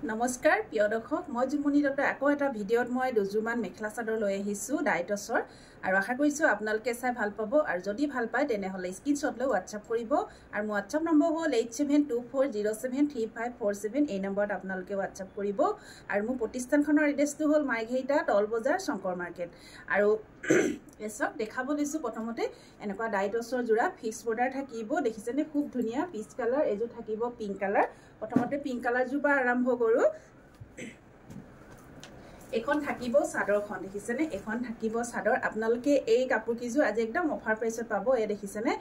নমস্কাৰ প্ৰিয় দৰ্শক মই জুমনি দত্ত আকৌ এটা ভিডিঅ'ত মই দুজুমান মেখেলা চাদৰ লৈ আহিছোঁ ডাইটছৰ আৰু আশা কৰিছোঁ আপোনালোকে চাই ভাল পাব আৰু যদি ভাল পায় তেনেহ'লে স্ক্ৰীনশ্বট লৈ হোৱাটছআপ কৰিব আৰু মোৰ হোৱাটছআপ নম্বৰ হ'ল 8724073547 এই নম্বৰত আপোনালোকে হোৱাটছআপ কৰিব আৰু মোৰ প্ৰতিষ্ঠানখনৰ এড্ৰেছটো হ'ল মাইঘেইটা টল বজাৰ শংকৰ মাৰ্কেট আৰু এসব দেখাব লৈছোঁ প্ৰথমতে এনেকুৱা ডাইটছৰ জোৰা ফিক্স বৰ্ডাৰ থাকিব দেখিছেনে খুব ধুনীয়া পিচ কালাৰ এযোৰ থাকিব পিংক কালাৰ প্ৰথমতে পিংক কালাৰ জোৰ পৰা আৰম্ভ কৰোঁ এখন থাকিব চাদৰখন দেখিছেনে এখন থাকিব চাদৰ আপোনালোকে এই কাপোৰ কিজোৰ আজি একদম অফাৰ প্ৰাইছত পাব এই দেখিছেনে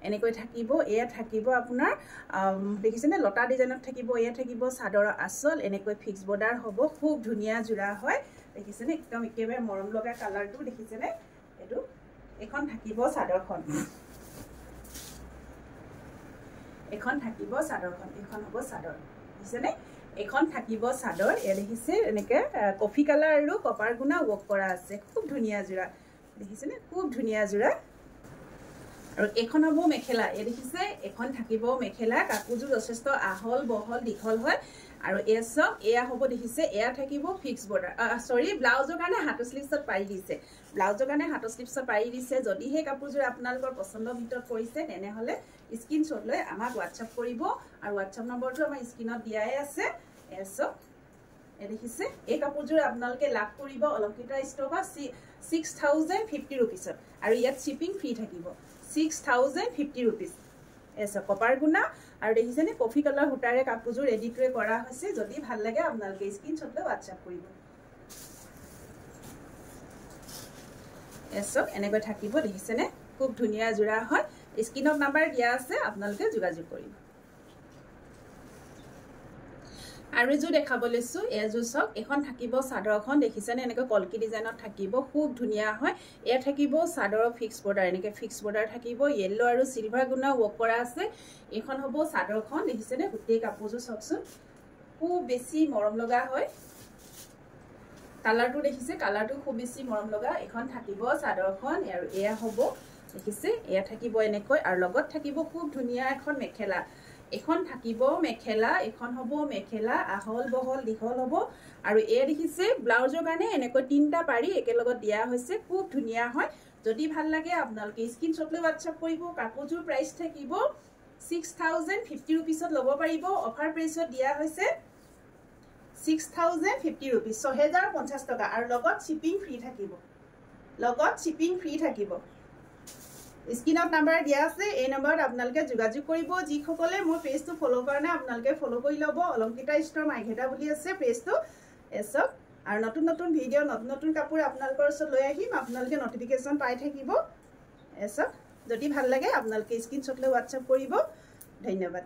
এনেকৈ থাকিব এয়া থাকিব আপোনাৰ দেখিছেনে লতা ডিজাইনত থাকিব এয়া থাকিব চাদৰৰ আচল এনেকৈ ফিক্স বৰ্ডাৰ হ'ব খুব ধুনীয়া জোৰা হয় দেখিছেনে একদম একেবাৰে মৰম লগা কালাৰটো দেখিছেনে এটো এখন থাকিব চাদৰখন এখন থাকিব চাদৰখন এখন হ'ব চাদৰ দেখিছেনে এখন থাকিব চাদৰ এ দেখিছে এনেকে কফি কালাৰ আৰু কপাৰ গুণা ৱৰ্ক কৰা আছে খুব ধুনীয়া জোৰা দেখিছেনে খুব ধুনীয়া জোৰা আৰু এখন হ'ব মেখেলা এ দেখিছে এখন থাকিব মেখেলা কাপোৰযোৰ যথেষ্ট আহল বহল দীঘল হয় আৰু এসব এয়া হ'ব দেখিছে এয়া থাকিব ফিক্স বৰ্ডাৰ সৰি ব্লাউজৰ কাৰণে হাতৰ স্লিভছত পাৰি দিছে ব্লাউজৰ কাৰণে হাতৰ স্লিভছত পাৰি দিছে যদি হে কাপোৰযোৰ আপোনালোকৰ পছন্দৰ ভিতৰত পৰিছে তেনেহলে স্ক্ৰীনশ্বট লৈ আমাক হোৱাটছআপ কৰিব আৰু হোৱাটছআপ নম্বৰটো আমাৰ স্ক্ৰীনত দিয়াই আছে এসব এ দেখিছে এই কাপোৰযোৰ আপোনালোকে লাভ কৰিব অলংকিতা ষ্ট'ৰ 6050 रुपीसত আৰু ইয়াত শিপিং ফ্ৰী থাকিব 6050 रुपीस এসব কপাৰ গুণা আৰু দেখিছেনে কফি কালাৰ হুটাৰে কাপোৰযোৰ এডিটৰে কৰা হৈছে যদি ভাল লাগে আপোনালোকে স্ক্ৰীনশ্বট লৈ হোৱাটছআপ কৰিব এসব এনেকৈ থাকিব দেখিছেনে খুব ধুনীয়া জোৰা হয় স্ক্ৰীনত নাম্বাৰ দিয়া আছে আপোনালোকে যোগাযোগ কৰিব আৰু এযোৰ দেখাব লৈছোঁ এযোৰ চাওক এখন থাকিব চাদৰখন দেখিছেনে এনেকৈ কলকি ডিজাইনত থাকিব খুব ধুনীয়া হয় এয়া থাকিব চাদৰৰ ফিক্স বৰ্ডাৰ এনেকৈ ফিক্স বৰ্ডাৰ থাকিব য়েল্লো আৰু সিলভাৰ গুণা ৱৰ্ক কৰা আছে এখন হ'ব চাদৰখন দেখিছেনে গোটেই কাপোৰযোৰ চাওকচোন খুব বেছি মৰম লগা হয় কালাৰটো দেখিছে কালাৰটো খুব বেছি মৰম লগা এখন থাকিব চাদৰখন আৰু এয়া হ'ব দেখিছে এয়া থাকিব এনেকৈ আৰু লগত থাকিব খুব ধুনীয়া এখন মেখেলা এখন থাকিব মেখেলা এখন হ'ব মেখেলা আহল বহল দীঘল হ'ব আৰু এ দেখিছে ব্লাউজৰ কাৰণে এনেকৈ তিনটা পাৰি একেলগত দিয়া হৈছে খুব ধুনীয়া হয় যদি ভাল লাগে আপোনালোকে স্ক্ৰীনশ্বট লৈ হোৱাটছআপ কৰিব কাপোৰযোৰ প্ৰাইস থাকিব 6050 रुपीसত ল'ব পাৰিব অফাৰ প্ৰাইসত দিয়া হৈছে 6050 रुपीस 6050 টকা আৰু লগত শিপিং ফ্ৰী থাকিব স্ক্ৰীনত নাম্বাৰ দিয়া আছে এই নম্বৰত আপোনালোকে যোগাযোগ কৰিব যিসকলে মোৰ পেজটো ফলো কৰা নাই আপোনালোকে ফলো কৰি ল'ব অলংকিতা ষ্ট'ৰ মাইঘেটা বুলি আছে পেজটো এসব আৰু নতুন নতুন ভিডিঅ' নতুন নতুন কাপোৰ আপোনালোকৰ ওচৰত লৈ আহিম আপোনালোকে নটিফিকেশ্যন পাই থাকিব এসব যদি ভাল লাগে আপোনালোকে স্ক্ৰীনশ্বট লৈ হোৱাটছআপ কৰিব ধন্যবাদ